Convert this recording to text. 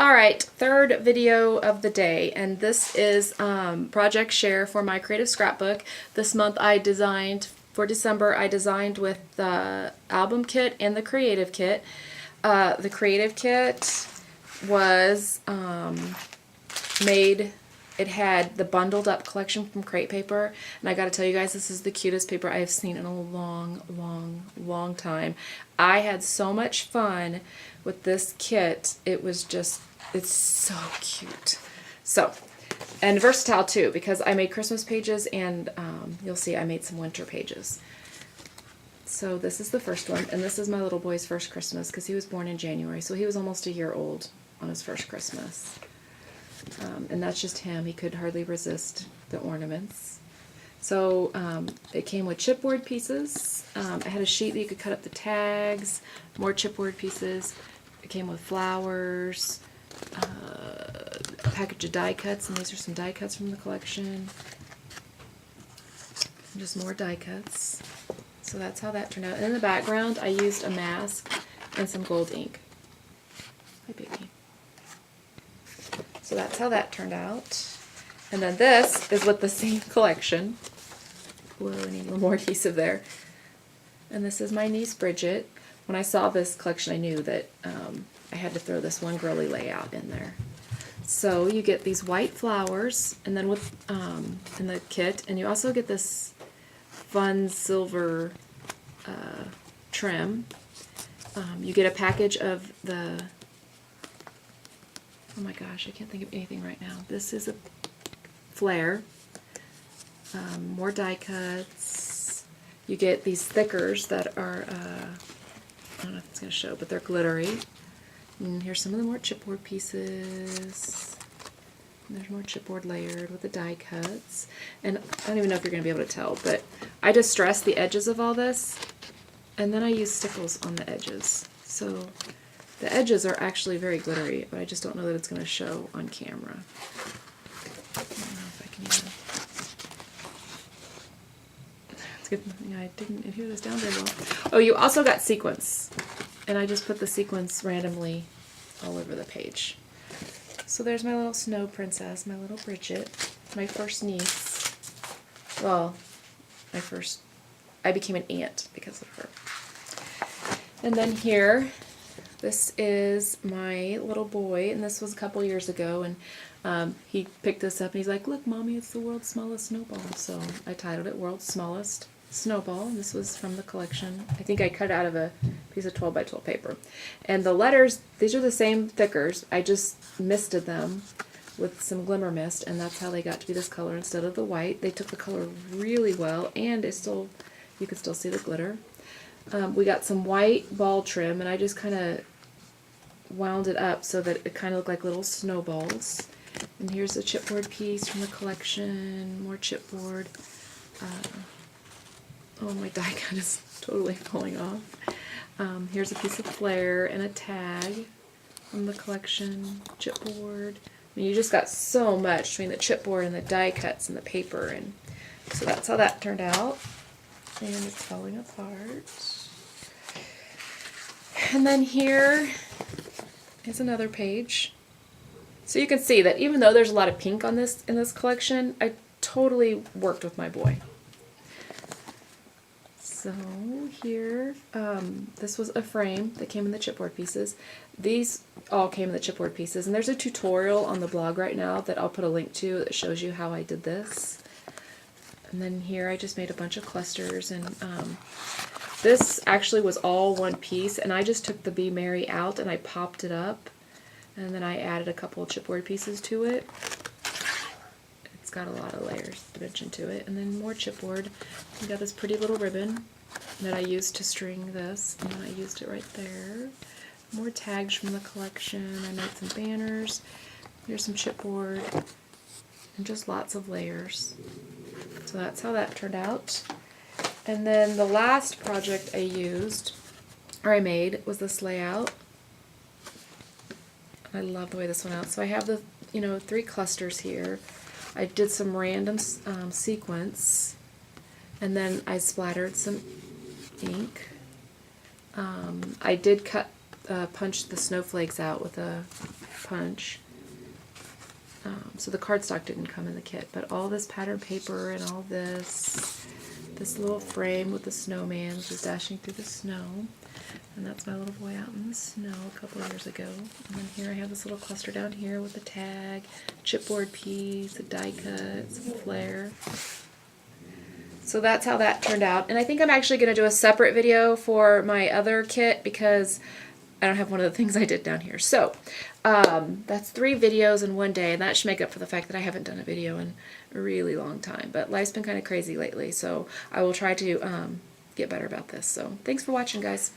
Alright, third video of the day, and this is project share for my creative scrapbook. This month I designed, for December, I designed with the album kit and the creative kit. The creative kit was made, it had the bundled up collection from Crate Paper, and I gotta tell you guys, this is the cutest paper I have seen in a long time. I had so much fun with this kit. It was just, it's so cute. So, and versatile too, because I made Christmas pages and you'll see I made some winter pages. So this is the first one, and this is my little boy's first Christmas because he was born in January, so he was almost a year old on his first Christmas. And that's just him. He could hardly resist the ornaments. So it came with chipboard pieces. I had a sheet that you could cut up the tags, more chipboard pieces. It came with flowers, a package of die cuts, and these are some die cuts from the collection. And just more die cuts. So that's how that turned out. And in the background, I used a mask and some gold ink. Hi, baby. So that's how that turned out. And then this is with the same collection. Whoa, I need a little more adhesive there. And this is my niece Bridget. When I saw this collection, I knew that I had to throw this one girly layout in there. So you get these white flowers, and then with in the kit, and you also get this fun silver trim. You get a package of the, oh my gosh, I can't think of anything right now. This is a flare, more die cuts. You get these thickers that are, I don't know if it's going to show, but they're glittery. And here's some of the more chipboard pieces. And there's more chipboard layered with the die cuts. And I don't even know if you're going to be able to tell, but I distressed the edges of all this, and then I used stickles on the edges. So the edges are actually very glittery, but I just don't know that it's going to show on camera. I don't know if I can even... It's good. Yeah, I didn't adhere this down very well. Oh, you also got sequins, and I just put the sequins randomly all over the page. So there's my little snow princess, my little Bridget, my first niece. Well, I became an aunt because of her. And then here, this is my little boy, and this was a couple years ago, and he picked this up and he's like, "Look, Mommy, it's the world's smallest snowball." So I titled it World's Smallest Snowball, and this was from the collection. I think I cut it out of a piece of 12 by 12 paper. And the letters, these are the same thickers. I just misted them with some glimmer mist, and that's how they got to be this color instead of the white. They took the color really well, and it still, you could still see the glitter. We got some white ball trim, and I just kind of wound it up so that it kind of looked like little snowballs. And here's a chipboard piece from the collection, more chipboard. Oh, my die cut is totally falling off. Here's a piece of flare and a tag from the collection, chipboard. I mean, you just got so much between the chipboard and the die cuts and the paper, and so that's how that turned out. And it's falling apart. And then here is another page. So you can see that even though there's a lot of pink on this in this collection, I totally worked with my boy. So here, this was a frame that came in the chipboard pieces. These all came in the chipboard pieces, and there's a tutorial on the blog right now that I'll put a link to that shows you how I did this. And then here I just made a bunch of clusters, and this actually was all one piece, and I just took the Be Merry out and I popped it up, and then I added a couple of chipboard pieces to it. It's got a lot of layers dimension to it. And then more chipboard. We got this pretty little ribbon that I used to string this, and then I used it right there. More tags from the collection. I made some banners. Here's some chipboard, and just lots of layers. So that's how that turned out. And then the last project I used, or I made, was this layout. I love the way this went out. So I have the, 3 clusters here. I did some random sequence, and then I splattered some ink. I did punch the snowflakes out with a punch. So the cardstock didn't come in the kit, but all this pattern paper and all this little frame with the snowman, which is dashing through the snow. And that's my little boy out in the snow a couple of years ago. And then here I have this little cluster down here with a tag, chipboard piece, a die cut, some flair. So that's how that turned out. And I think I'm actually going to do a separate video for my other kit because I don't have one of the things I did down here. So that's 3 videos in one day, and that should make up for the fact that I haven't done a video in a really long time. But life's been kind of crazy lately, so I will try to get better about this. So thanks for watching, guys.